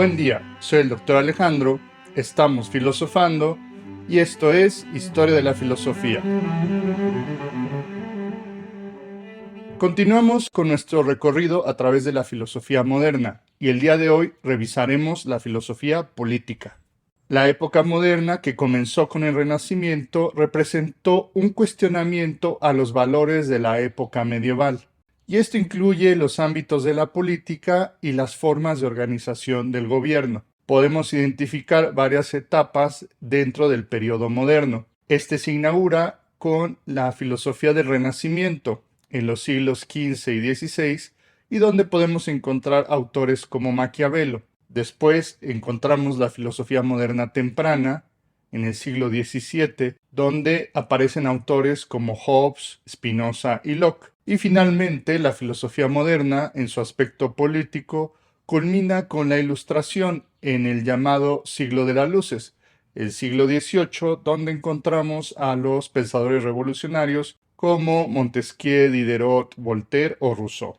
Buen día, soy el doctor Alejandro, estamos filosofando y esto es Historia de la Filosofía. Continuamos con nuestro recorrido a través de la filosofía moderna y el día de hoy revisaremos la filosofía política. La época moderna, que comenzó con el Renacimiento, representó un cuestionamiento a los valores de la época medieval. Y esto incluye los ámbitos de la política y las formas de organización del gobierno. Podemos identificar varias etapas dentro del periodo moderno. Este se inaugura con la filosofía del Renacimiento en los siglos XV y XVI, y donde podemos encontrar autores como Maquiavelo. Después encontramos la filosofía moderna temprana en el siglo XVII, donde aparecen autores como Hobbes, Spinoza y Locke. Y finalmente, la filosofía moderna, en su aspecto político, culmina con la Ilustración en el llamado siglo de las luces, el siglo XVIII, donde encontramos a los pensadores revolucionarios como Montesquieu, Diderot, Voltaire o Rousseau.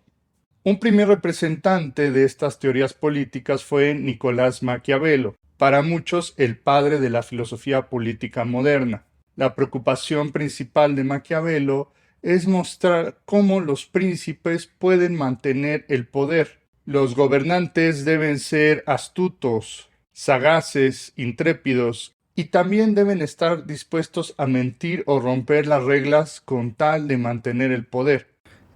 Un primer representante de estas teorías políticas fue Nicolás Maquiavelo, para muchos el padre de la filosofía política moderna. La preocupación principal de Maquiavelo es mostrar cómo los príncipes pueden mantener el poder. Los gobernantes deben ser astutos, sagaces, intrépidos, y también deben estar dispuestos a mentir o romper las reglas con tal de mantener el poder.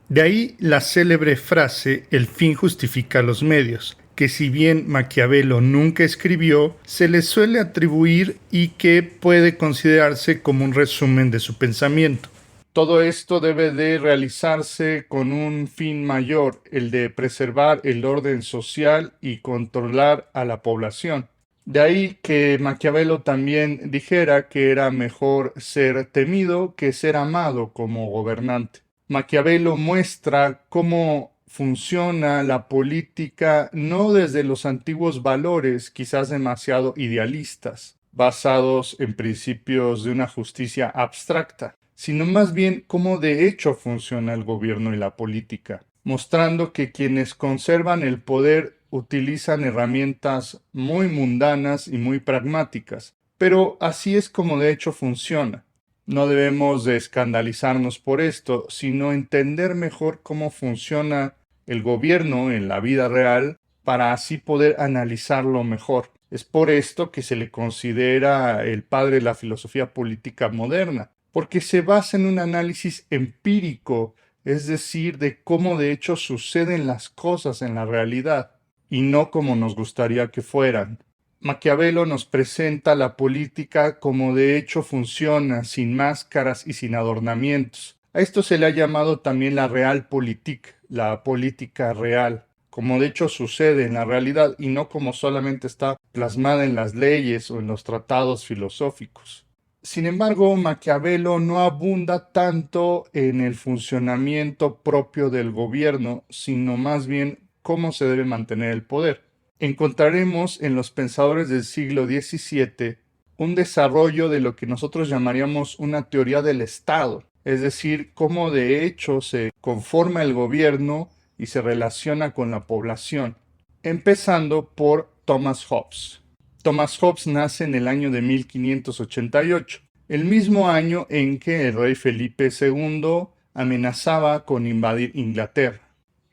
De ahí la célebre frase «el fin justifica los medios», que si bien Maquiavelo nunca escribió, se le suele atribuir y que puede considerarse como un resumen de su pensamiento. Todo esto debe de realizarse con un fin mayor, el de preservar el orden social y controlar a la población. De ahí que Maquiavelo también dijera que era mejor ser temido que ser amado como gobernante. Maquiavelo muestra cómo funciona la política no desde los antiguos valores, quizás demasiado idealistas, basados en principios de una justicia abstracta, sino más bien cómo de hecho funciona el gobierno y la política, mostrando que quienes conservan el poder utilizan herramientas muy mundanas y muy pragmáticas, pero así es como de hecho funciona. No debemos de escandalizarnos por esto, sino entender mejor cómo funciona el gobierno en la vida real para así poder analizarlo mejor. Es por esto que se le considera el padre de la filosofía política moderna, porque se basa en un análisis empírico, es decir, de cómo de hecho suceden las cosas en la realidad, y no como nos gustaría que fueran. Maquiavelo nos presenta la política como de hecho funciona, sin máscaras y sin adornamientos. A esto se le ha llamado también la realpolitik, la política real, como de hecho sucede en la realidad y no como solamente está plasmada en las leyes o en los tratados filosóficos. Sin embargo, Maquiavelo no abunda tanto en el funcionamiento propio del gobierno, sino más bien cómo se debe mantener el poder. Encontraremos en los pensadores del siglo XVII un desarrollo de lo que nosotros llamaríamos una teoría del Estado, es decir, cómo de hecho se conforma el gobierno y se relaciona con la población, empezando por Thomas Hobbes. Thomas Hobbes nace en el año de 1588, el mismo año en que el rey Felipe II amenazaba con invadir Inglaterra.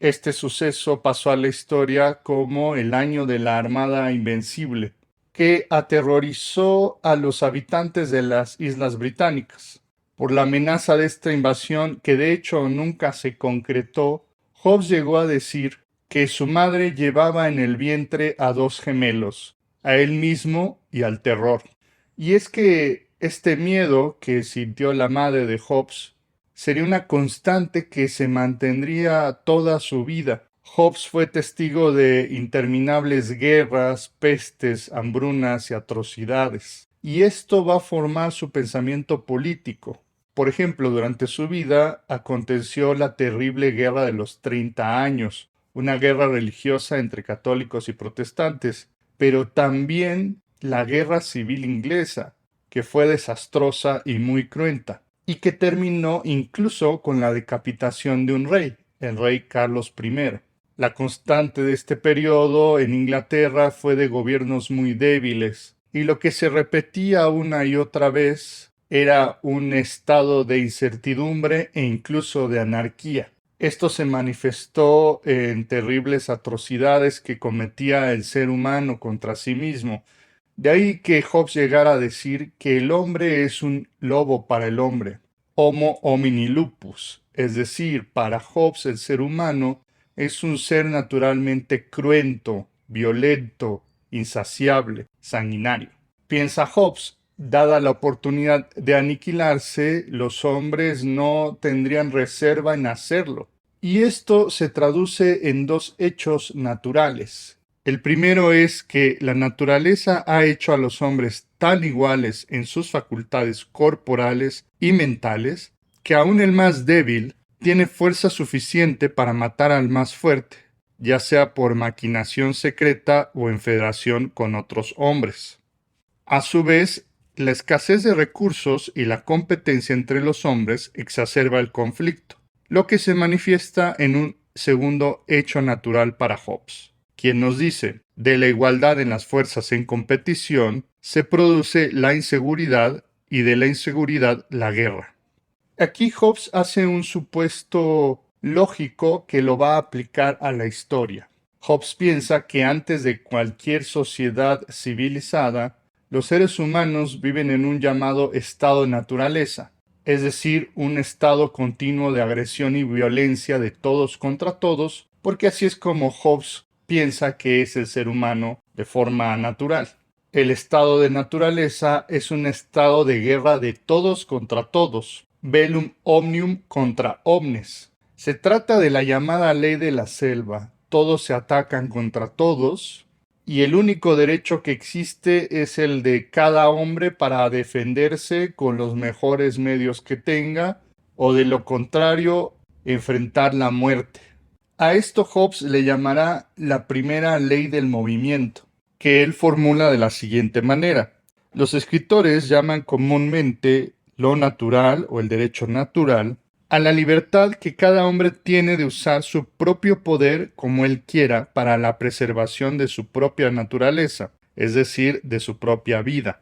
Este suceso pasó a la historia como el año de la Armada Invencible, que aterrorizó a los habitantes de las Islas Británicas. Por la amenaza de esta invasión, que de hecho nunca se concretó, Hobbes llegó a decir que su madre llevaba en el vientre a dos gemelos, a él mismo y al terror. Y es que este miedo que sintió la madre de Hobbes sería una constante que se mantendría toda su vida. Hobbes fue testigo de interminables guerras, pestes, hambrunas y atrocidades. Y esto va a formar su pensamiento político. Por ejemplo, durante su vida aconteció la terrible Guerra de los 30 años, una guerra religiosa entre católicos y protestantes, pero también la Guerra Civil Inglesa, que fue desastrosa y muy cruenta, y que terminó incluso con la decapitación de un rey, el rey Carlos I. La constante de este periodo en Inglaterra fue de gobiernos muy débiles, y lo que se repetía una y otra vez era un estado de incertidumbre e incluso de anarquía. Esto se manifestó en terribles atrocidades que cometía el ser humano contra sí mismo. De ahí que Hobbes llegara a decir que el hombre es un lobo para el hombre, Homo homini lupus, es decir, para Hobbes el ser humano es un ser naturalmente cruento, violento, insaciable, sanguinario. Piensa Hobbes, dada la oportunidad de aniquilarse, los hombres no tendrían reserva en hacerlo. Y esto se traduce en dos hechos naturales. El primero es que la naturaleza ha hecho a los hombres tan iguales en sus facultades corporales y mentales que aun el más débil tiene fuerza suficiente para matar al más fuerte, ya sea por maquinación secreta o en federación con otros hombres. A su vez, la escasez de recursos y la competencia entre los hombres exacerba el conflicto, lo que se manifiesta en un segundo hecho natural para Hobbes, quien nos dice, de la igualdad en las fuerzas en competición se produce la inseguridad y de la inseguridad la guerra. Aquí Hobbes hace un supuesto lógico que lo va a aplicar a la historia. Hobbes piensa que antes de cualquier sociedad civilizada, los seres humanos viven en un llamado estado de naturaleza, es decir, un estado continuo de agresión y violencia de todos contra todos, porque así es como Hobbes piensa que es el ser humano de forma natural. El estado de naturaleza es un estado de guerra de todos contra todos, bellum omnium contra omnes. Se trata de la llamada ley de la selva. Todos se atacan contra todos, y el único derecho que existe es el de cada hombre para defenderse con los mejores medios que tenga, o de lo contrario, enfrentar la muerte. A esto Hobbes le llamará la primera ley del movimiento, que él formula de la siguiente manera. Los escritores llaman comúnmente lo natural o el derecho natural a la libertad que cada hombre tiene de usar su propio poder como él quiera para la preservación de su propia naturaleza, es decir, de su propia vida.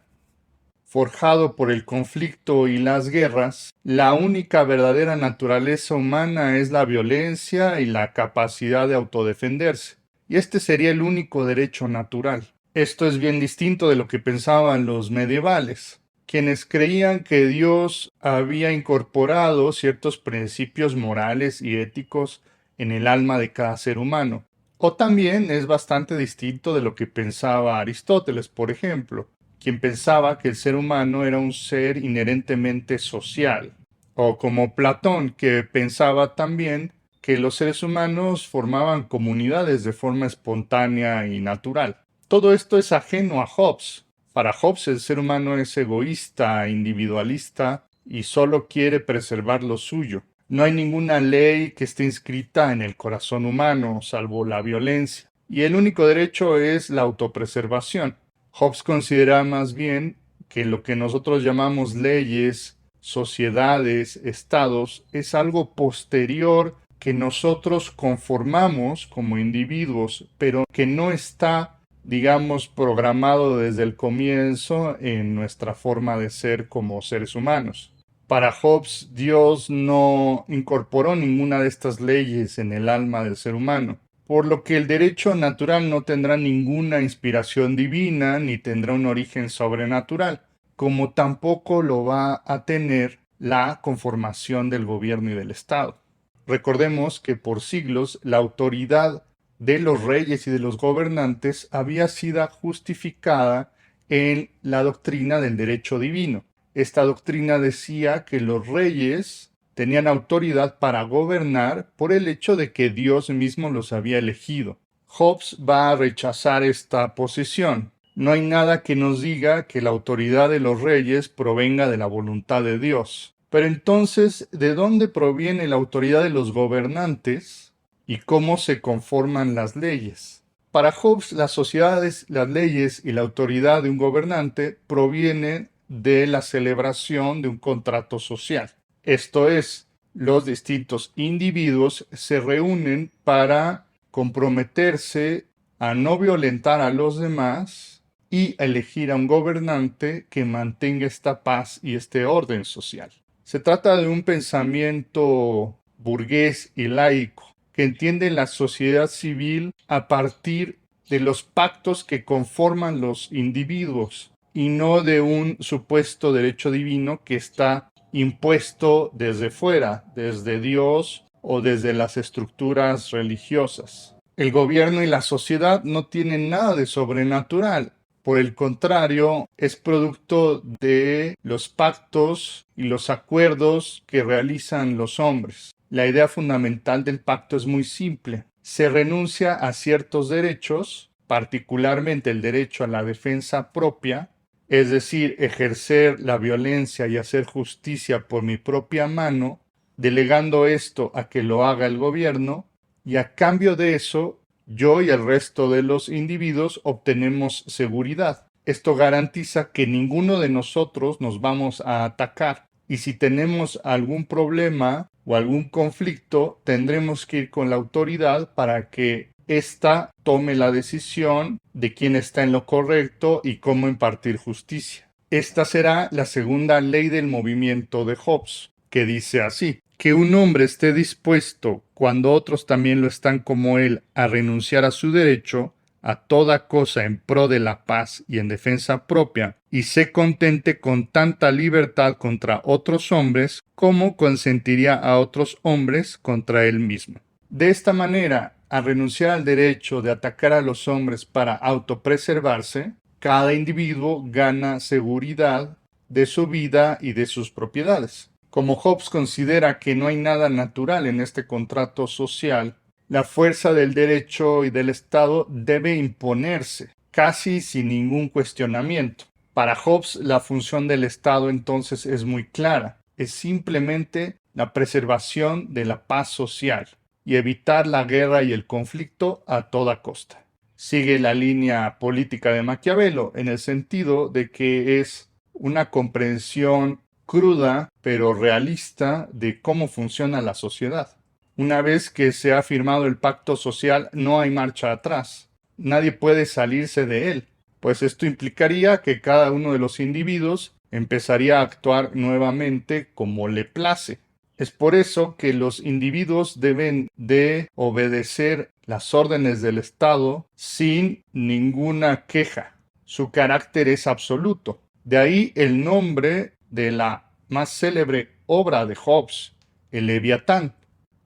Forjado por el conflicto y las guerras, la única verdadera naturaleza humana es la violencia y la capacidad de autodefenderse, y este sería el único derecho natural. Esto es bien distinto de lo que pensaban los medievales, quienes creían que Dios había incorporado ciertos principios morales y éticos en el alma de cada ser humano. O también es bastante distinto de lo que pensaba Aristóteles, por ejemplo, quien pensaba que el ser humano era un ser inherentemente social, o como Platón, que pensaba también que los seres humanos formaban comunidades de forma espontánea y natural. Todo esto es ajeno a Hobbes. Para Hobbes el ser humano es egoísta, individualista y solo quiere preservar lo suyo. No hay ninguna ley que esté inscrita en el corazón humano, salvo la violencia, y el único derecho es la autopreservación. Hobbes considera más bien que lo que nosotros llamamos leyes, sociedades, estados, es algo posterior que nosotros conformamos como individuos, pero que no está, digamos, programado desde el comienzo en nuestra forma de ser como seres humanos. Para Hobbes, Dios no incorporó ninguna de estas leyes en el alma del ser humano, por lo que el derecho natural no tendrá ninguna inspiración divina ni tendrá un origen sobrenatural, como tampoco lo va a tener la conformación del gobierno y del Estado. Recordemos que por siglos la autoridad de los reyes y de los gobernantes había sido justificada en la doctrina del derecho divino. Esta doctrina decía que los reyes tenían autoridad para gobernar por el hecho de que Dios mismo los había elegido. Hobbes va a rechazar esta posición. No hay nada que nos diga que la autoridad de los reyes provenga de la voluntad de Dios. Pero entonces, ¿de dónde proviene la autoridad de los gobernantes y cómo se conforman las leyes? Para Hobbes, las sociedades, las leyes y la autoridad de un gobernante provienen de la celebración de un contrato social. Esto es, los distintos individuos se reúnen para comprometerse a no violentar a los demás y elegir a un gobernante que mantenga esta paz y este orden social. Se trata de un pensamiento burgués y laico que entiende la sociedad civil a partir de los pactos que conforman los individuos y no de un supuesto derecho divino que está impuesto desde fuera, desde Dios o desde las estructuras religiosas. El gobierno y la sociedad no tienen nada de sobrenatural. Por el contrario, es producto de los pactos y los acuerdos que realizan los hombres. La idea fundamental del pacto es muy simple. Se renuncia a ciertos derechos, particularmente el derecho a la defensa propia, es decir, ejercer la violencia y hacer justicia por mi propia mano, delegando esto a que lo haga el gobierno, y a cambio de eso, yo y el resto de los individuos obtenemos seguridad. Esto garantiza que ninguno de nosotros nos vamos a atacar. Y si tenemos algún problema o algún conflicto, tendremos que ir con la autoridad para que ésta tome la decisión de quién está en lo correcto y cómo impartir justicia. Esta será la segunda ley del movimiento de Hobbes, que dice así: que un hombre esté dispuesto, cuando otros también lo están como él, a renunciar a su derecho, a toda cosa en pro de la paz y en defensa propia, y se contente con tanta libertad contra otros hombres como consentiría a otros hombres contra él mismo. De esta manera, al renunciar al derecho de atacar a los hombres para autopreservarse, cada individuo gana seguridad de su vida y de sus propiedades. Como Hobbes considera que no hay nada natural en este contrato social, la fuerza del derecho y del Estado debe imponerse, casi sin ningún cuestionamiento. Para Hobbes, la función del Estado entonces es muy clara. Es simplemente la preservación de la paz social y evitar la guerra y el conflicto a toda costa. Sigue la línea política de Maquiavelo en el sentido de que es una comprensión cruda pero realista de cómo funciona la sociedad. Una vez que se ha firmado el pacto social, no hay marcha atrás. Nadie puede salirse de él, pues esto implicaría que cada uno de los individuos empezaría a actuar nuevamente como le place. Es por eso que los individuos deben de obedecer las órdenes del Estado sin ninguna queja. Su carácter es absoluto. De ahí el nombre de la más célebre obra de Hobbes, el Leviatán,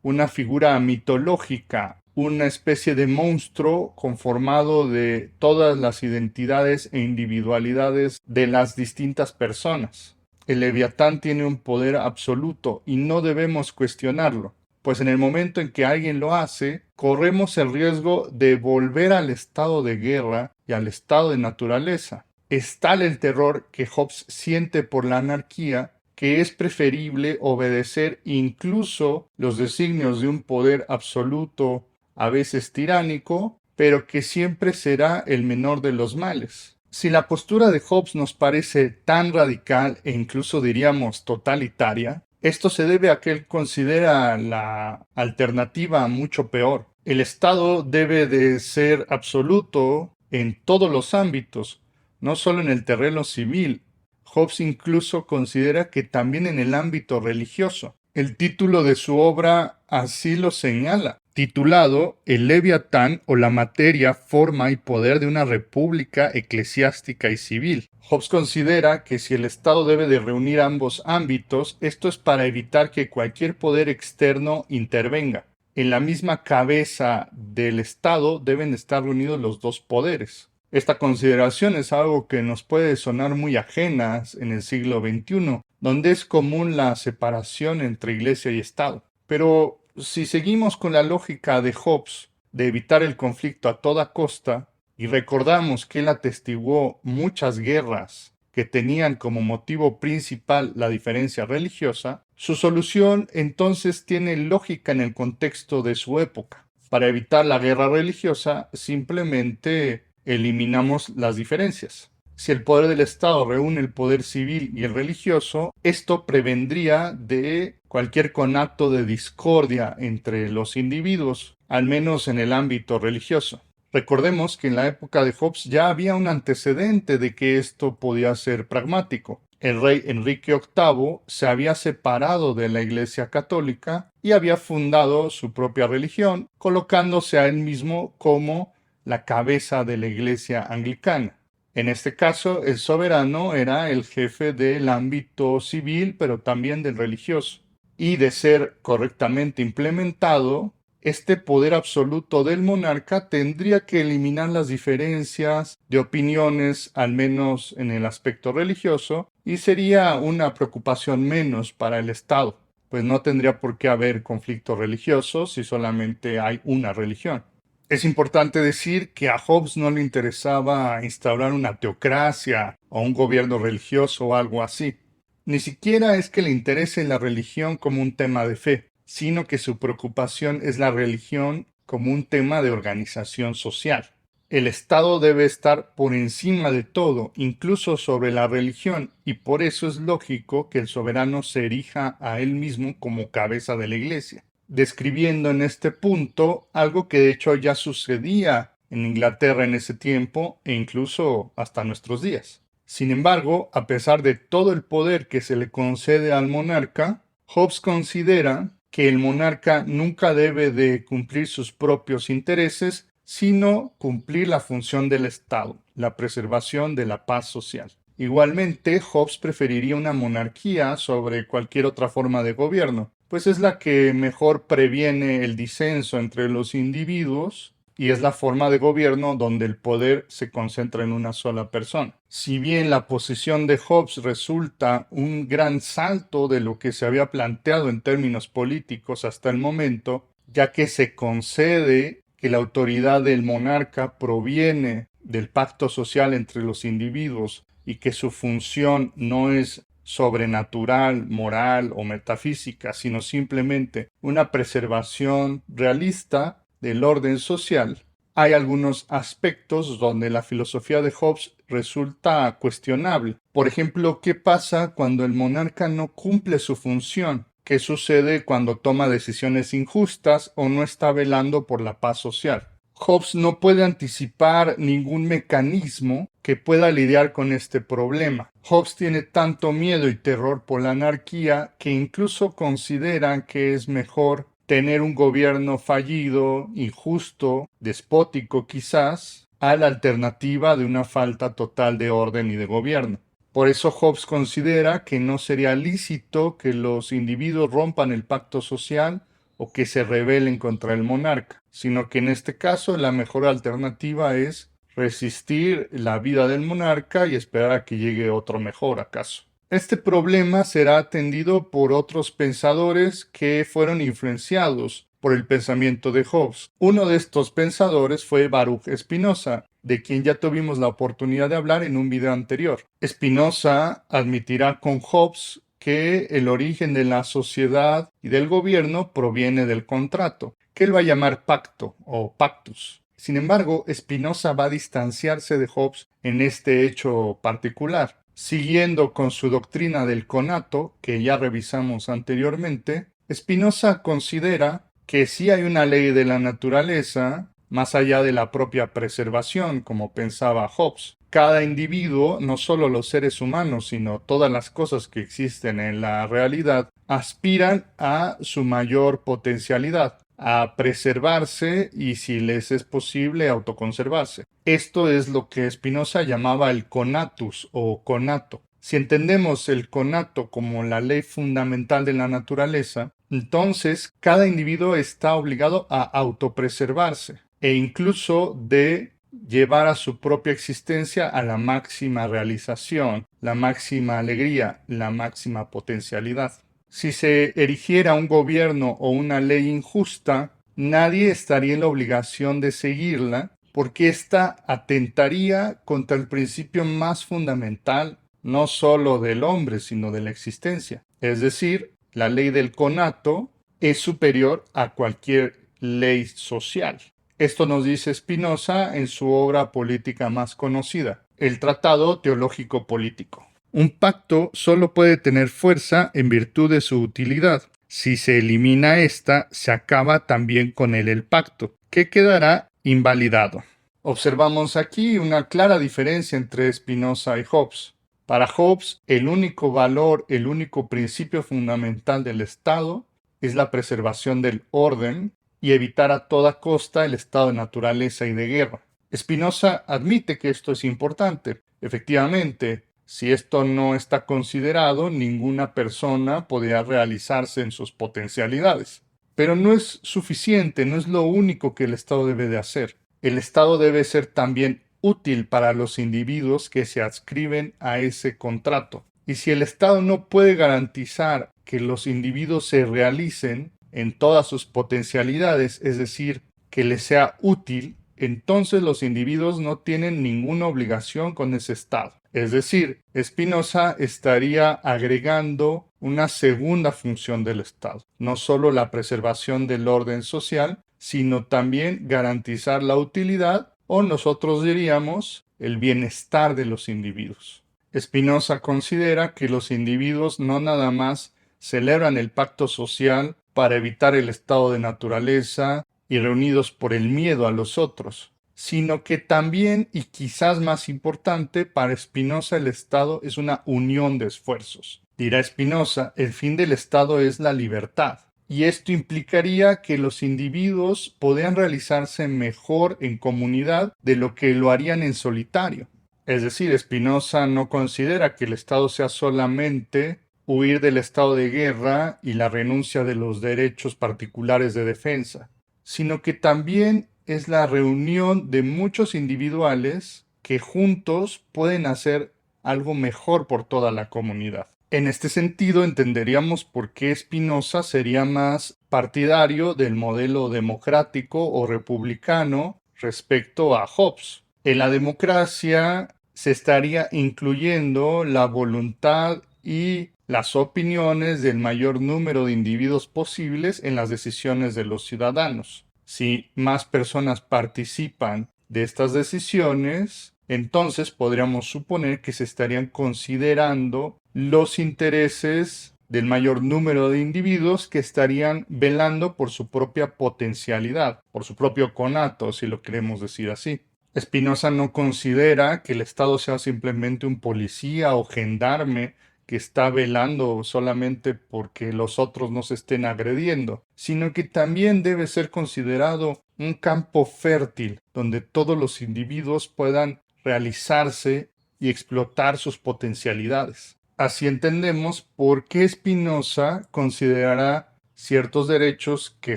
una figura mitológica, una especie de monstruo conformado de todas las identidades e individualidades de las distintas personas. El Leviatán tiene un poder absoluto y no debemos cuestionarlo, pues en el momento en que alguien lo hace, corremos el riesgo de volver al estado de guerra y al estado de naturaleza. Es tal el terror que Hobbes siente por la anarquía que es preferible obedecer incluso los designios de un poder absoluto, a veces tiránico, pero que siempre será el menor de los males. Si la postura de Hobbes nos parece tan radical e incluso diríamos totalitaria, esto se debe a que él considera la alternativa mucho peor. El Estado debe de ser absoluto en todos los ámbitos, no solo en el terreno civil. Hobbes incluso considera que también en el ámbito religioso. El título de su obra así lo señala, titulado El Leviatán o la materia, forma y poder de una república eclesiástica y civil. Hobbes considera que si el Estado debe de reunir ambos ámbitos, esto es para evitar que cualquier poder externo intervenga. En la misma cabeza del Estado deben estar reunidos los dos poderes. Esta consideración es algo que nos puede sonar muy ajenas en el siglo XXI, donde es común la separación entre Iglesia y Estado. Pero si seguimos con la lógica de Hobbes de evitar el conflicto a toda costa, y recordamos que él atestiguó muchas guerras que tenían como motivo principal la diferencia religiosa, su solución entonces tiene lógica en el contexto de su época. Para evitar la guerra religiosa, simplemente eliminamos las diferencias. Si el poder del Estado reúne el poder civil y el religioso, esto prevendría de cualquier conato de discordia entre los individuos. al menos en el ámbito religioso. Recordemos que en la época de Hobbes ya había un antecedente de que esto podía ser pragmático. El rey Enrique VIII se había separado de la Iglesia Católica y había fundado su propia religión, colocándose a él mismo como la cabeza de la Iglesia anglicana. En este caso, el soberano era el jefe del ámbito civil, pero también del religioso. Y de ser correctamente implementado, este poder absoluto del monarca tendría que eliminar las diferencias de opiniones, al menos en el aspecto religioso, y sería una preocupación menos para el Estado, pues no tendría por qué haber conflictos religiosos si solamente hay una religión. Es importante decir que a Hobbes no le interesaba instaurar una teocracia o un gobierno religioso o algo así. Ni siquiera es que le interese la religión como un tema de fe, sino que su preocupación es la religión como un tema de organización social. El Estado debe estar por encima de todo, incluso sobre la religión, y por eso es lógico que el soberano se erija a él mismo como cabeza de la Iglesia, describiendo en este punto algo que de hecho ya sucedía en Inglaterra en ese tiempo e incluso hasta nuestros días. Sin embargo, a pesar de todo el poder que se le concede al monarca, Hobbes considera que el monarca nunca debe de cumplir sus propios intereses, sino cumplir la función del Estado, la preservación de la paz social. Igualmente, Hobbes preferiría una monarquía sobre cualquier otra forma de gobierno, pues es la que mejor previene el disenso entre los individuos y es la forma de gobierno donde el poder se concentra en una sola persona. Si bien la posición de Hobbes resulta un gran salto de lo que se había planteado en términos políticos hasta el momento, ya que se concede que la autoridad del monarca proviene del pacto social entre los individuos y que su función no es sobrenatural, moral o metafísica, sino simplemente una preservación realista del orden social, hay algunos aspectos donde la filosofía de Hobbes resulta cuestionable. Por ejemplo, ¿qué pasa cuando el monarca no cumple su función? ¿Qué sucede cuando toma decisiones injustas o no está velando por la paz social? Hobbes no puede anticipar ningún mecanismo que pueda lidiar con este problema. Hobbes tiene tanto miedo y terror por la anarquía que incluso considera que es mejor tener un gobierno fallido, injusto, despótico quizás, a la alternativa de una falta total de orden y de gobierno. Por eso Hobbes considera que no sería lícito que los individuos rompan el pacto social o que se rebelen contra el monarca, sino que en este caso la mejor alternativa es resistir la vida del monarca y esperar a que llegue otro mejor acaso. Este problema será atendido por otros pensadores que fueron influenciados por el pensamiento de Hobbes. Uno de estos pensadores fue Baruch Spinoza, de quien ya tuvimos la oportunidad de hablar en un video anterior. Spinoza admitirá con Hobbes que el origen de la sociedad y del gobierno proviene del contrato, que él va a llamar pacto o pactus. Sin embargo, Spinoza va a distanciarse de Hobbes en este hecho particular. Siguiendo con su doctrina del conato, que ya revisamos anteriormente, Spinoza considera que sí hay una ley de la naturaleza, más allá de la propia preservación, como pensaba Hobbes. Cada individuo, no solo los seres humanos, sino todas las cosas que existen en la realidad, aspiran a su mayor potencialidad, a preservarse y, si les es posible, autoconservarse. Esto es lo que Spinoza llamaba el conatus o conato. Si entendemos el conato como la ley fundamental de la naturaleza, entonces cada individuo está obligado a autopreservarse e incluso de llevar a su propia existencia a la máxima realización, la máxima alegría, la máxima potencialidad. Si se erigiera un gobierno o una ley injusta, nadie estaría en la obligación de seguirla porque ésta atentaría contra el principio más fundamental, no solo del hombre, sino de la existencia. Es decir, la ley del conato es superior a cualquier ley social. Esto nos dice Spinoza en su obra política más conocida, el Tratado Teológico Político. Un pacto solo puede tener fuerza en virtud de su utilidad. Si se elimina esta, se acaba también con él el pacto, que quedará invalidado. Observamos aquí una clara diferencia entre Spinoza y Hobbes. Para Hobbes, el único valor, el único principio fundamental del Estado es la preservación del orden y evitar a toda costa el estado de naturaleza y de guerra. Spinoza admite que esto es importante. Efectivamente, si esto no está considerado, ninguna persona podría realizarse en sus potencialidades. Pero no es suficiente, no es lo único que el Estado debe de hacer. El Estado debe ser también útil para los individuos que se adscriben a ese contrato. Y si el Estado no puede garantizar que los individuos se realicen en todas sus potencialidades, es decir, que les sea útil, entonces los individuos no tienen ninguna obligación con ese Estado. Es decir, Spinoza estaría agregando una segunda función del Estado, no solo la preservación del orden social, sino también garantizar la utilidad, o nosotros diríamos el bienestar de los individuos. Spinoza considera que los individuos no nada más celebran el pacto social para evitar el estado de naturaleza y reunidos por el miedo a los otros, sino que también, y quizás más importante, para Spinoza el Estado es una unión de esfuerzos. Dirá Spinoza, el fin del Estado es la libertad, y esto implicaría que los individuos podrían realizarse mejor en comunidad de lo que lo harían en solitario. Es decir, Spinoza no considera que el Estado sea solamente huir del estado de guerra y la renuncia de los derechos particulares de defensa, sino que también es la reunión de muchos individuales que juntos pueden hacer algo mejor por toda la comunidad. En este sentido, entenderíamos por qué Spinoza sería más partidario del modelo democrático o republicano respecto a Hobbes. En la democracia se estaría incluyendo la voluntad y las opiniones del mayor número de individuos posibles en las decisiones de los ciudadanos. Si más personas participan de estas decisiones, entonces podríamos suponer que se estarían considerando los intereses del mayor número de individuos que estarían velando por su propia potencialidad, por su propio conato, si lo queremos decir así. Spinoza no considera que el Estado sea simplemente un policía o gendarme que está velando solamente porque los otros no se estén agrediendo, sino que también debe ser considerado un campo fértil donde todos los individuos puedan realizarse y explotar sus potencialidades. Así entendemos por qué Spinoza considerará ciertos derechos que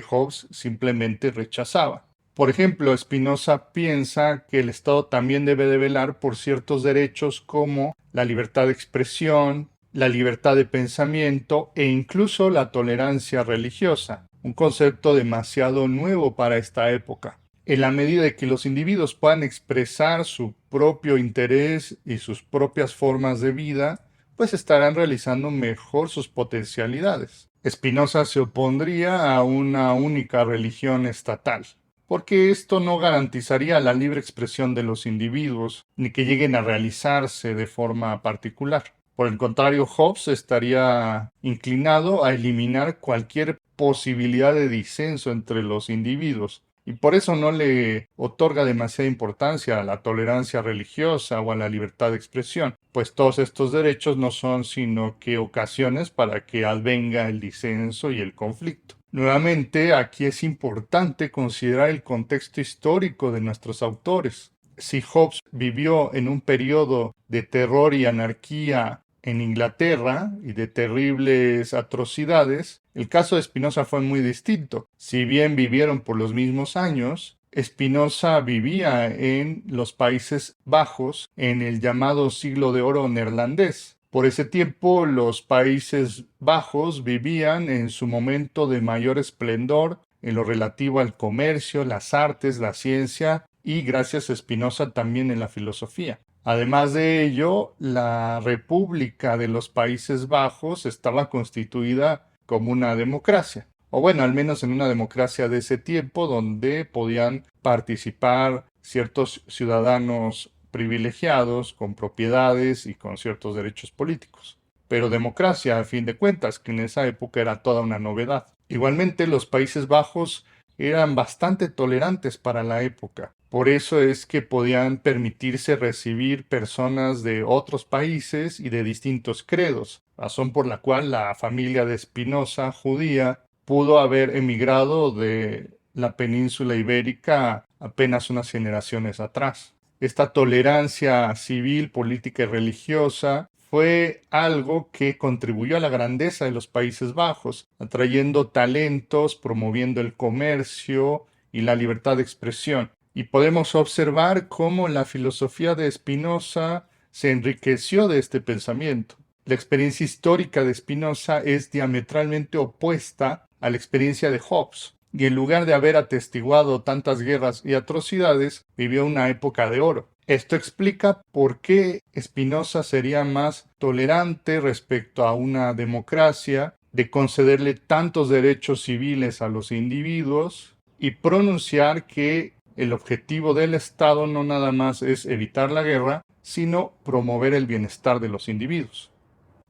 Hobbes simplemente rechazaba. Por ejemplo, Spinoza piensa que el Estado también debe de velar por ciertos derechos como la libertad de expresión, la libertad de pensamiento e incluso la tolerancia religiosa, un concepto demasiado nuevo para esta época. En la medida de que los individuos puedan expresar su propio interés y sus propias formas de vida, pues estarán realizando mejor sus potencialidades. Spinoza se opondría a una única religión estatal, porque esto no garantizaría la libre expresión de los individuos, ni que lleguen a realizarse de forma particular. Por el contrario, Hobbes estaría inclinado a eliminar cualquier posibilidad de disenso entre los individuos, y por eso no le otorga demasiada importancia a la tolerancia religiosa o a la libertad de expresión, pues todos estos derechos no son sino que ocasiones para que advenga el disenso y el conflicto. Nuevamente, aquí es importante considerar el contexto histórico de nuestros autores. Si Hobbes vivió en un periodo de terror y anarquía en Inglaterra y de terribles atrocidades, el caso de Spinoza fue muy distinto. Si bien vivieron por los mismos años, Spinoza vivía en los Países Bajos en el llamado siglo de oro neerlandés. Por ese tiempo, los Países Bajos vivían en su momento de mayor esplendor en lo relativo al comercio, las artes, la ciencia y, gracias a Spinoza, también en la filosofía. Además de ello, la República de los Países Bajos estaba constituida como una democracia, o bueno, al menos en una democracia de ese tiempo donde podían participar ciertos ciudadanos privilegiados con propiedades y con ciertos derechos políticos. pero democracia a fin de cuentas, que en esa época era toda una novedad. Igualmente, los Países Bajos eran bastante tolerantes para la época. Por eso es que podían permitirse recibir personas de otros países y de distintos credos, razón por la cual la familia de Spinoza, judía, pudo haber emigrado de la península ibérica apenas unas generaciones atrás. Esta tolerancia civil, política y religiosa fue algo que contribuyó a la grandeza de los Países Bajos, atrayendo talentos, promoviendo el comercio y la libertad de expresión. Y podemos observar cómo la filosofía de Spinoza se enriqueció de este pensamiento. La experiencia histórica de Spinoza es diametralmente opuesta a la experiencia de Hobbes, y en lugar de haber atestiguado tantas guerras y atrocidades, vivió una época de oro. Esto explica por qué Spinoza sería más tolerante respecto a una democracia, de concederle tantos derechos civiles a los individuos y pronunciar que el objetivo del Estado no nada más es evitar la guerra, sino promover el bienestar de los individuos.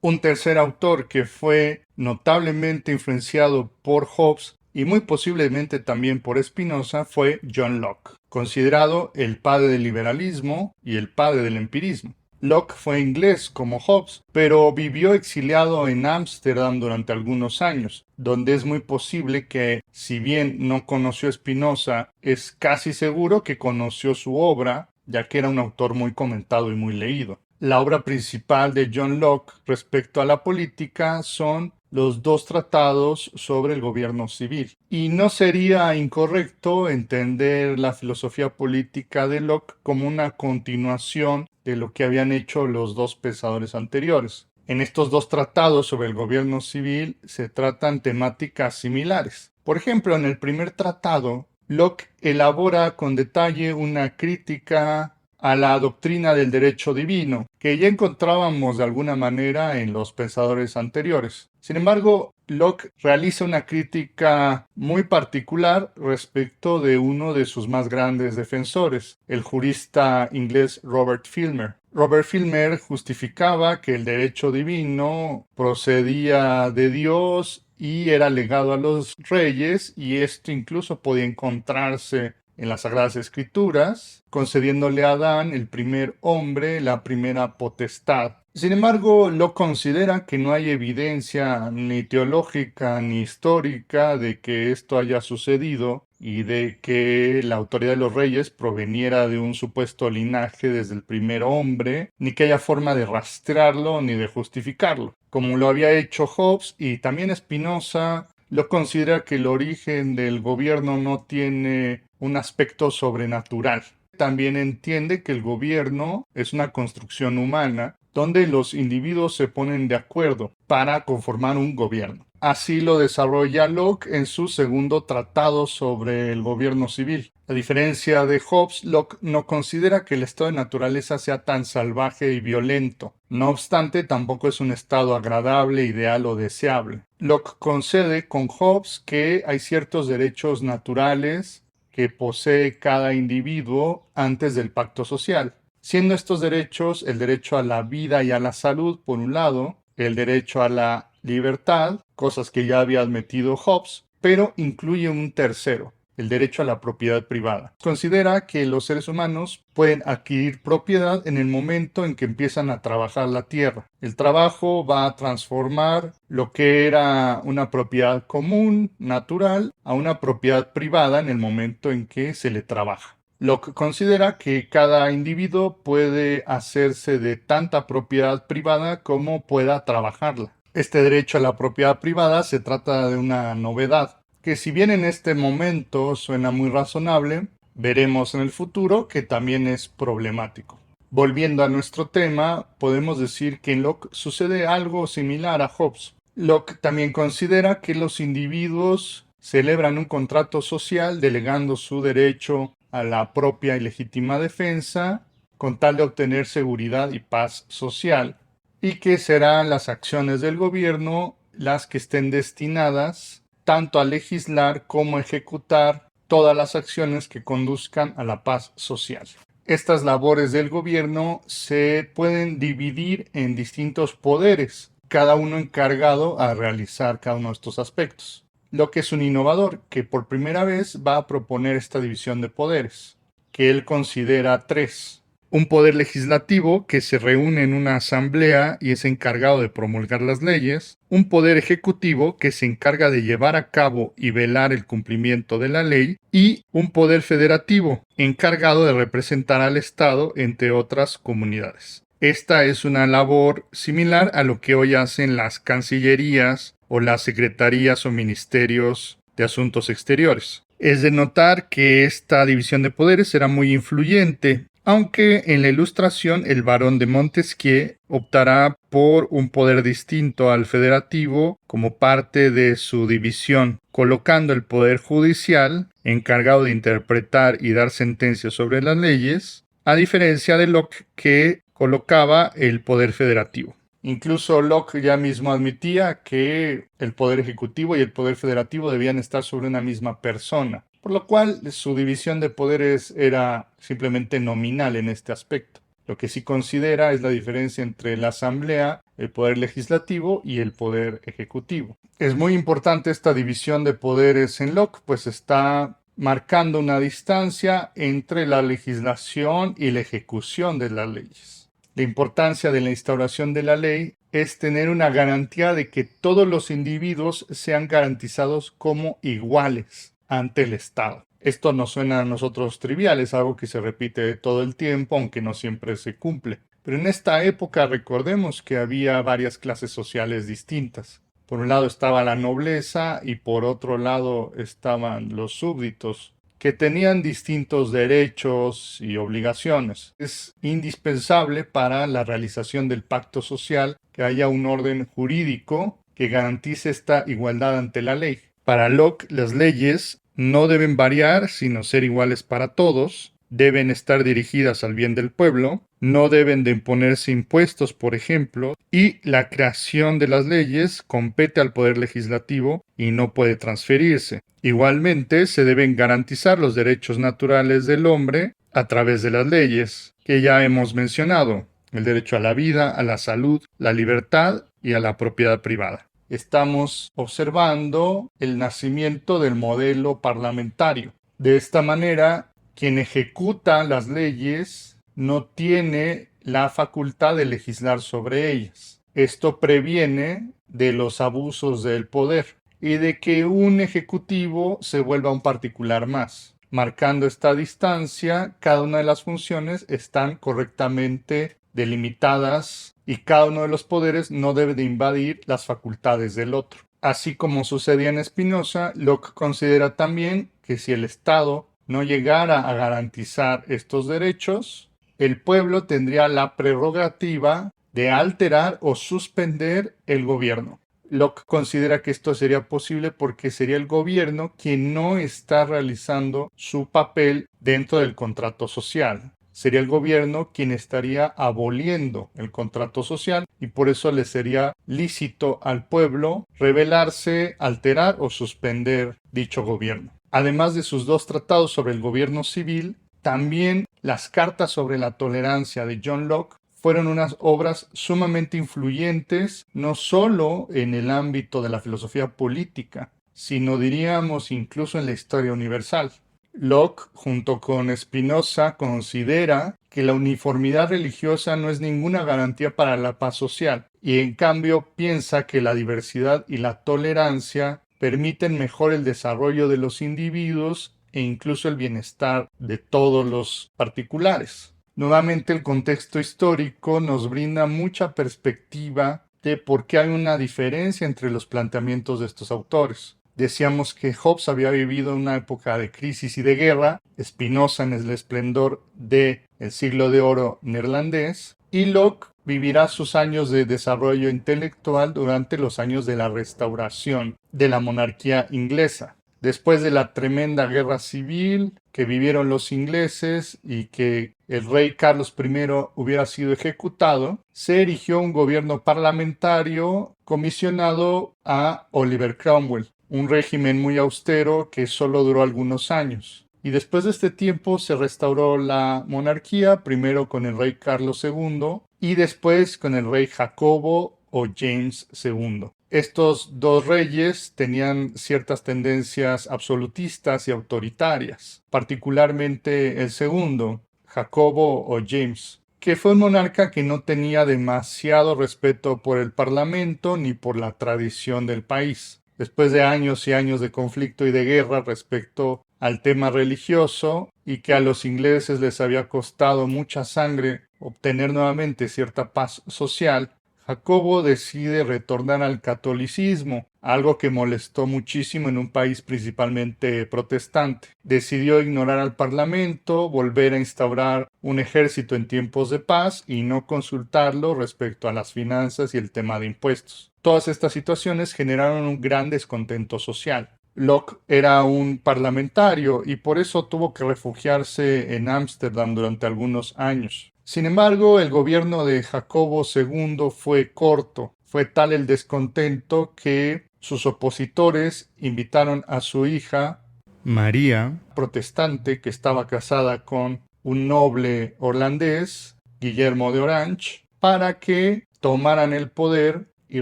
Un tercer autor que fue notablemente influenciado por Hobbes y muy posiblemente también por Spinoza fue John Locke, considerado el padre del liberalismo y el padre del empirismo. Locke fue inglés como Hobbes, pero vivió exiliado en Ámsterdam durante algunos años, donde es muy posible que, si bien no conoció a Spinoza, es casi seguro que conoció su obra, ya que era un autor muy comentado y muy leído. La obra principal de John Locke respecto a la política son los dos tratados sobre el gobierno civil. Y no sería incorrecto entender la filosofía política de Locke como una continuación de lo que habían hecho los dos pensadores anteriores. En estos dos tratados sobre el gobierno civil se tratan temáticas similares. Por ejemplo, en el primer tratado, Locke elabora con detalle una crítica a la doctrina del derecho divino, que ya encontrábamos de alguna manera en los pensadores anteriores. Sin embargo, Locke realiza una crítica muy particular respecto de uno de sus más grandes defensores, el jurista inglés Robert Filmer. Robert Filmer justificaba que el derecho divino procedía de Dios y era legado a los reyes, y esto incluso podía encontrarse en las Sagradas Escrituras, concediéndole a Adán, el primer hombre, la primera potestad. Sin embargo, Locke considera que no hay evidencia ni teológica ni histórica de que esto haya sucedido y de que la autoridad de los reyes proveniera de un supuesto linaje desde el primer hombre, ni que haya forma de rastrearlo ni de justificarlo. Como lo había hecho Hobbes y también Spinoza, Locke considera que el origen del gobierno no tiene un aspecto sobrenatural. También entiende que el gobierno es una construcción humana donde los individuos se ponen de acuerdo para conformar un gobierno. Así lo desarrolla Locke en su segundo tratado sobre el gobierno civil. A diferencia de Hobbes, Locke no considera que el estado de naturaleza sea tan salvaje y violento. No obstante, tampoco es un estado agradable, ideal o deseable. Locke concede con Hobbes que hay ciertos derechos naturales que posee cada individuo antes del pacto social, siendo estos derechos el derecho a la vida y a la salud por un lado, el derecho a la libertad, cosas que ya había admitido Hobbes, pero incluye un tercero, el derecho a la propiedad privada. Considera que los seres humanos pueden adquirir propiedad en el momento en que empiezan a trabajar la tierra. El trabajo va a transformar lo que era una propiedad común, natural, a una propiedad privada en el momento en que se le trabaja. Locke considera que cada individuo puede hacerse de tanta propiedad privada como pueda trabajarla. Este derecho a la propiedad privada se trata de una novedad, que si bien en este momento suena muy razonable, veremos en el futuro que también es problemático. Volviendo a nuestro tema, podemos decir que en Locke sucede algo similar a Hobbes. Locke también considera que los individuos celebran un contrato social delegando su derecho a la propia y legítima defensa con tal de obtener seguridad y paz social, y que serán las acciones del gobierno las que estén destinadas tanto a legislar como a ejecutar todas las acciones que conduzcan a la paz social. Estas labores del gobierno se pueden dividir en distintos poderes, cada uno encargado a realizar cada uno de estos aspectos. Locke es un innovador que por primera vez va a proponer esta división de poderes, que él considera tres. Un poder legislativo que se reúne en una asamblea y es encargado de promulgar las leyes. Un poder ejecutivo que se encarga de llevar a cabo y velar el cumplimiento de la ley. Y un poder federativo encargado de representar al Estado entre otras comunidades. Esta es una labor similar a lo que hoy hacen las cancillerías o las secretarías o ministerios de asuntos exteriores. Es de notar que esta división de poderes era muy influyente, aunque en la Ilustración el barón de Montesquieu optará por un poder distinto al federativo como parte de su división, colocando el poder judicial, encargado de interpretar y dar sentencias sobre las leyes, a diferencia de Locke, que colocaba el poder federativo. Incluso Locke ya mismo admitía que el poder ejecutivo y el poder federativo debían estar sobre una misma persona, por lo cual su división de poderes era simplemente nominal en este aspecto. Lo que sí considera es la diferencia entre la asamblea, el poder legislativo y el poder ejecutivo. Es muy importante esta división de poderes en Locke, pues está marcando una distancia entre la legislación y la ejecución de las leyes. La importancia de la instauración de la ley es tener una garantía de que todos los individuos sean garantizados como iguales ante el Estado. Esto nos suena a nosotros trivial, es algo que se repite todo el tiempo, aunque no siempre se cumple. Pero en esta época recordemos que había varias clases sociales distintas. Por un lado estaba la nobleza y por otro lado estaban los súbditos, que tenían distintos derechos y obligaciones. Es indispensable para la realización del pacto social que haya un orden jurídico que garantice esta igualdad ante la ley. Para Locke, las leyes no deben variar, sino ser iguales para todos, deben estar dirigidas al bien del pueblo, no deben de imponerse impuestos, por ejemplo, y la creación de las leyes compete al poder legislativo y no puede transferirse. Igualmente, se deben garantizar los derechos naturales del hombre a través de las leyes, que ya hemos mencionado, el derecho a la vida, a la salud, la libertad y a la propiedad privada. Estamos observando el nacimiento del modelo parlamentario. De esta manera, quien ejecuta las leyes no tiene la facultad de legislar sobre ellas. Esto previene de los abusos del poder y de que un ejecutivo se vuelva un particular más. Marcando esta distancia, cada una de las funciones están correctamente delimitadas y cada uno de los poderes no debe de invadir las facultades del otro. Así como sucedía en Spinoza, Locke considera también que si el Estado no llegara a garantizar estos derechos, el pueblo tendría la prerrogativa de alterar o suspender el gobierno. Locke considera que esto sería posible porque sería el gobierno quien no está realizando su papel dentro del contrato social. Sería el gobierno quien estaría aboliendo el contrato social y por eso le sería lícito al pueblo rebelarse, alterar o suspender dicho gobierno. Además de sus dos tratados sobre el gobierno civil, también las cartas sobre la tolerancia de John Locke fueron unas obras sumamente influyentes, no solo en el ámbito de la filosofía política, sino diríamos incluso en la historia universal. Locke, junto con Spinoza, considera que la uniformidad religiosa no es ninguna garantía para la paz social, y en cambio piensa que la diversidad y la tolerancia permiten mejor el desarrollo de los individuos e incluso el bienestar de todos los particulares. Nuevamente, el contexto histórico nos brinda mucha perspectiva de por qué hay una diferencia entre los planteamientos de estos autores. Decíamos que Hobbes había vivido una época de crisis y de guerra, Spinoza en el esplendor del siglo de oro neerlandés, y Locke vivirá sus años de desarrollo intelectual durante los años de la restauración de la monarquía inglesa. Después de la tremenda guerra civil que vivieron los ingleses y que el rey Carlos I hubiera sido ejecutado, se erigió un gobierno parlamentario comisionado a Oliver Cromwell, un régimen muy austero que solo duró algunos años. Y después de este tiempo se restauró la monarquía, primero con el rey Carlos II y después con el rey Jacobo o James II. Estos dos reyes tenían ciertas tendencias absolutistas y autoritarias, particularmente el segundo, Jacobo o James, que fue un monarca que no tenía demasiado respeto por el parlamento ni por la tradición del país. Después de años y años de conflicto y de guerra respecto al tema religioso, y que a los ingleses les había costado mucha sangre obtener nuevamente cierta paz social, Jacobo decide retornar al catolicismo, algo que molestó muchísimo en un país principalmente protestante. Decidió ignorar al parlamento, volver a instaurar un ejército en tiempos de paz y no consultarlo respecto a las finanzas y el tema de impuestos. Todas estas situaciones generaron un gran descontento social. Locke era un parlamentario y por eso tuvo que refugiarse en Ámsterdam durante algunos años. Sin embargo, el gobierno de Jacobo II fue corto. Fue tal el descontento que sus opositores invitaron a su hija, María, protestante, que estaba casada con un noble holandés, Guillermo de Orange, para que tomaran el poder y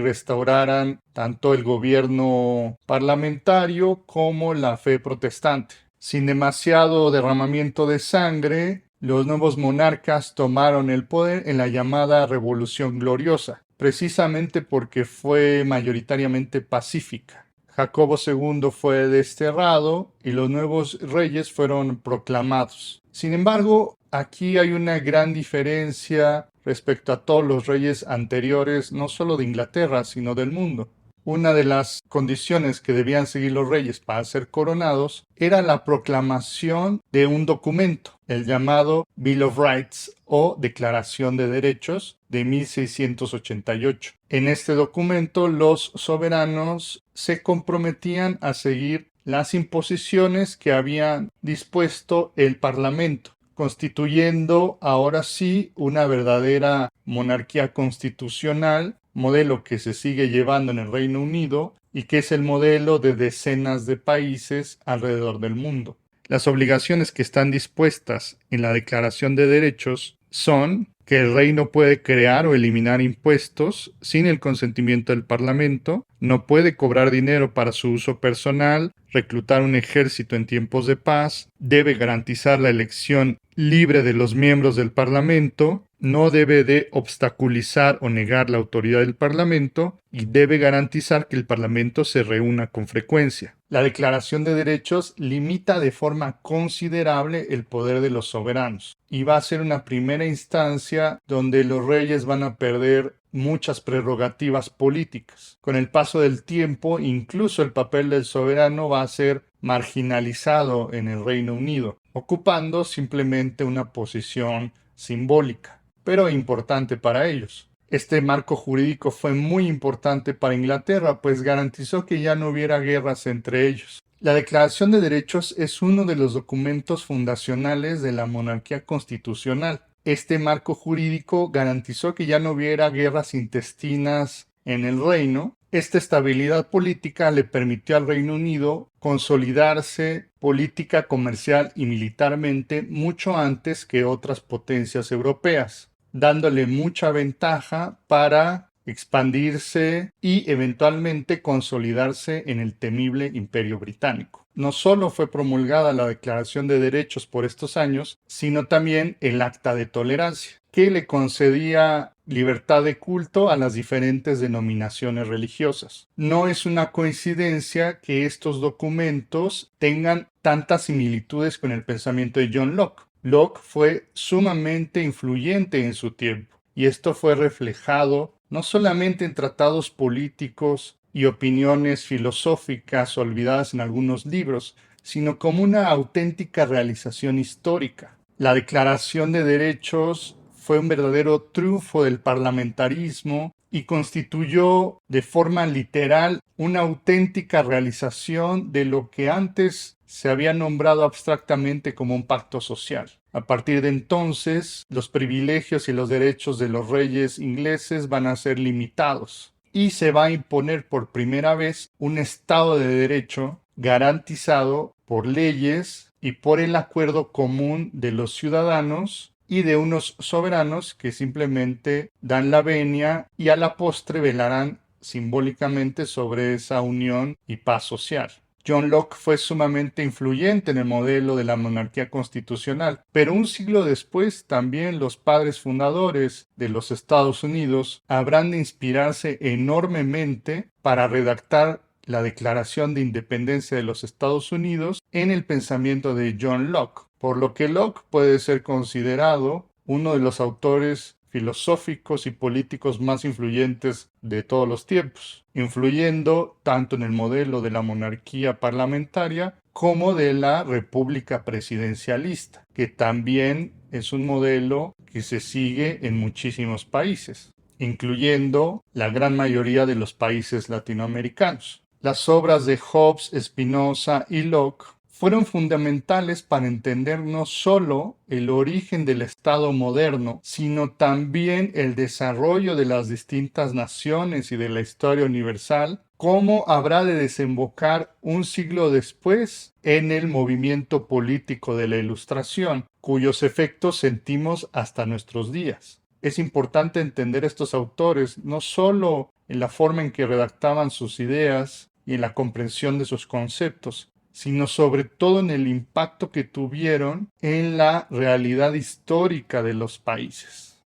restauraran tanto el gobierno parlamentario como la fe protestante. Sin demasiado derramamiento de sangre, los nuevos monarcas tomaron el poder en la llamada Revolución Gloriosa, precisamente porque fue mayoritariamente pacífica. Jacobo II fue desterrado y los nuevos reyes fueron proclamados. Sin embargo, aquí hay una gran diferencia respecto a todos los reyes anteriores, no solo de Inglaterra, sino del mundo. Una de las condiciones que debían seguir los reyes para ser coronados era la proclamación de un documento, el llamado Bill of Rights o Declaración de Derechos de 1688. En este documento los soberanos se comprometían a seguir las imposiciones que había dispuesto el Parlamento, constituyendo ahora sí una verdadera monarquía constitucional, modelo que se sigue llevando en el Reino Unido y que es el modelo de decenas de países alrededor del mundo. Las obligaciones que están dispuestas en la Declaración de Derechos son que el rey no puede crear o eliminar impuestos sin el consentimiento del Parlamento, no puede cobrar dinero para su uso personal, reclutar un ejército en tiempos de paz, debe garantizar la elección libre de los miembros del Parlamento, no debe de obstaculizar o negar la autoridad del Parlamento y debe garantizar que el Parlamento se reúna con frecuencia. La Declaración de Derechos limita de forma considerable el poder de los soberanos y va a ser una primera instancia donde los reyes van a perder muchas prerrogativas políticas. Con el paso del tiempo, incluso el papel del soberano va a ser marginalizado en el Reino Unido, ocupando simplemente una posición simbólica, pero importante para ellos. Este marco jurídico fue muy importante para Inglaterra, pues garantizó que ya no hubiera guerras entre ellos. La Declaración de Derechos es uno de los documentos fundacionales de la monarquía constitucional. Este marco jurídico garantizó que ya no hubiera guerras intestinas en el reino. Esta estabilidad política le permitió al Reino Unido consolidarse política, comercial y militarmente mucho antes que otras potencias europeas, dándole mucha ventaja para expandirse y eventualmente consolidarse en el temible Imperio Británico. No solo fue promulgada la Declaración de Derechos por estos años, sino también el Acta de Tolerancia, que le concedía libertad de culto a las diferentes denominaciones religiosas. No es una coincidencia que estos documentos tengan tantas similitudes con el pensamiento de John Locke. Locke fue sumamente influyente en su tiempo, y esto fue reflejado no solamente en tratados políticos y opiniones filosóficas olvidadas en algunos libros, sino como una auténtica realización histórica. La Declaración de Derechos fue un verdadero triunfo del parlamentarismo y constituyó de forma literal una auténtica realización de lo que antes se había nombrado abstractamente como un pacto social. A partir de entonces, los privilegios y los derechos de los reyes ingleses van a ser limitados y se va a imponer por primera vez un Estado de Derecho garantizado por leyes y por el acuerdo común de los ciudadanos y de unos soberanos que simplemente dan la venia y a la postre velarán simbólicamente sobre esa unión y paz social. John Locke fue sumamente influyente en el modelo de la monarquía constitucional, pero un siglo después también los padres fundadores de los Estados Unidos habrán de inspirarse enormemente para redactar la Declaración de Independencia de los Estados Unidos en el pensamiento de John Locke, por lo que Locke puede ser considerado uno de los autores filosóficos y políticos más influyentes de todos los tiempos, influyendo tanto en el modelo de la monarquía parlamentaria como de la república presidencialista, que también es un modelo que se sigue en muchísimos países, incluyendo la gran mayoría de los países latinoamericanos. Las obras de Hobbes, Spinoza y Locke fueron fundamentales para entender no solo el origen del Estado moderno, sino también el desarrollo de las distintas naciones y de la historia universal, cómo habrá de desembocar un siglo después en el movimiento político de la Ilustración, cuyos efectos sentimos hasta nuestros días. Es importante entender estos autores no solo en la forma en que redactaban sus ideas y en la comprensión de sus conceptos, sino sobre todo en el impacto que tuvieron en la realidad histórica de los países.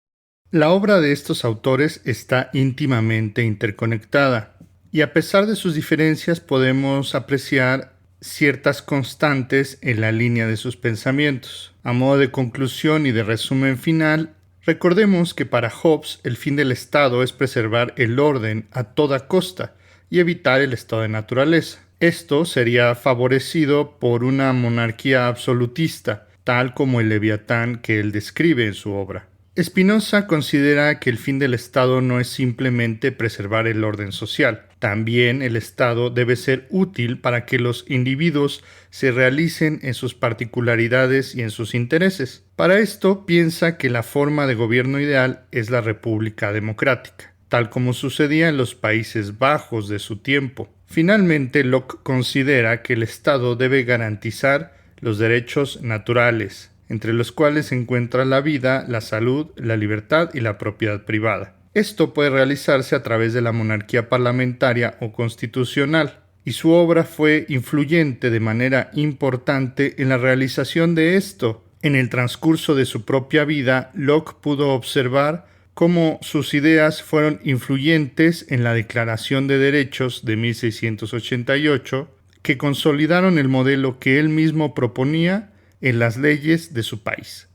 La obra de estos autores está íntimamente interconectada, y a pesar de sus diferencias podemos apreciar ciertas constantes en la línea de sus pensamientos. A modo de conclusión y de resumen final, recordemos que para Hobbes el fin del Estado es preservar el orden a toda costa y evitar el estado de naturaleza. Esto sería favorecido por una monarquía absolutista, tal como el Leviatán que él describe en su obra. Spinoza considera que el fin del Estado no es simplemente preservar el orden social. También el Estado debe ser útil para que los individuos se realicen en sus particularidades y en sus intereses. Para esto piensa que la forma de gobierno ideal es la república democrática, tal como sucedía en los Países Bajos de su tiempo. Finalmente, Locke considera que el Estado debe garantizar los derechos naturales, entre los cuales se encuentra la vida, la salud, la libertad y la propiedad privada. Esto puede realizarse a través de la monarquía parlamentaria o constitucional, y su obra fue influyente de manera importante en la realización de esto. En el transcurso de su propia vida, Locke pudo observar cómo sus ideas fueron influyentes en la Declaración de Derechos de 1688, que consolidaron el modelo que él mismo proponía en las leyes de su país.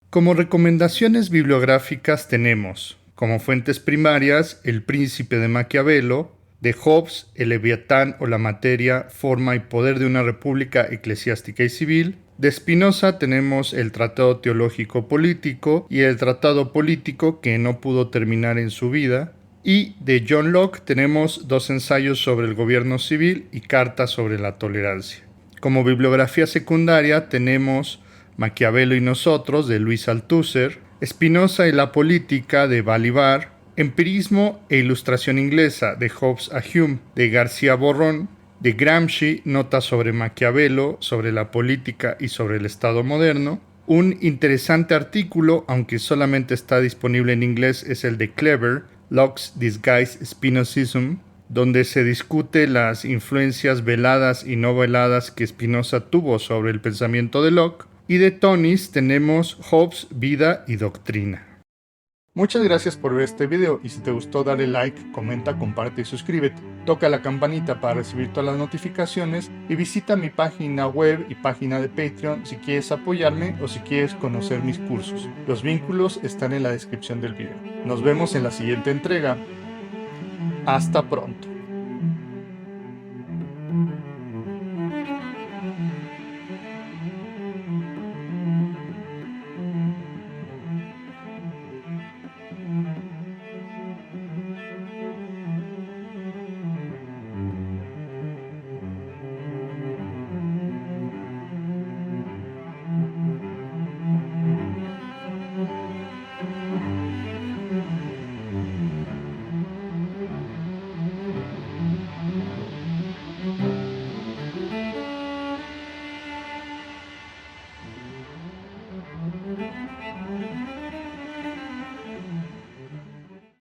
Como recomendaciones bibliográficas tenemos, como fuentes primarias, El Príncipe de Maquiavelo, de Hobbes, El Leviatán o la materia, forma y poder de una república eclesiástica y civil. De Spinoza tenemos el Tratado Teológico Político y el Tratado Político que no pudo terminar en su vida. Y de John Locke tenemos 2 ensayos sobre el gobierno civil y cartas sobre la tolerancia. Como bibliografía secundaria tenemos Maquiavelo y nosotros de Luis Althusser, Spinoza y la política de Balibar, Empirismo e ilustración inglesa de Hobbes a Hume de García Borrón, de Gramsci, Notas sobre Maquiavelo, sobre la política y sobre el Estado moderno. Un interesante artículo, aunque solamente está disponible en inglés, es el de Clever, Locke's Disguised Spinozism, donde se discute las influencias veladas y no veladas que Spinoza tuvo sobre el pensamiento de Locke. Y de Tonis tenemos Hobbes, Vida y Doctrina. Muchas gracias por ver este video y si te gustó dale like, comenta, comparte y suscríbete. Toca la campanita para recibir todas las notificaciones y visita mi página web y página de Patreon si quieres apoyarme o si quieres conocer mis cursos. Los vínculos están en la descripción del video. Nos vemos en la siguiente entrega. Hasta pronto.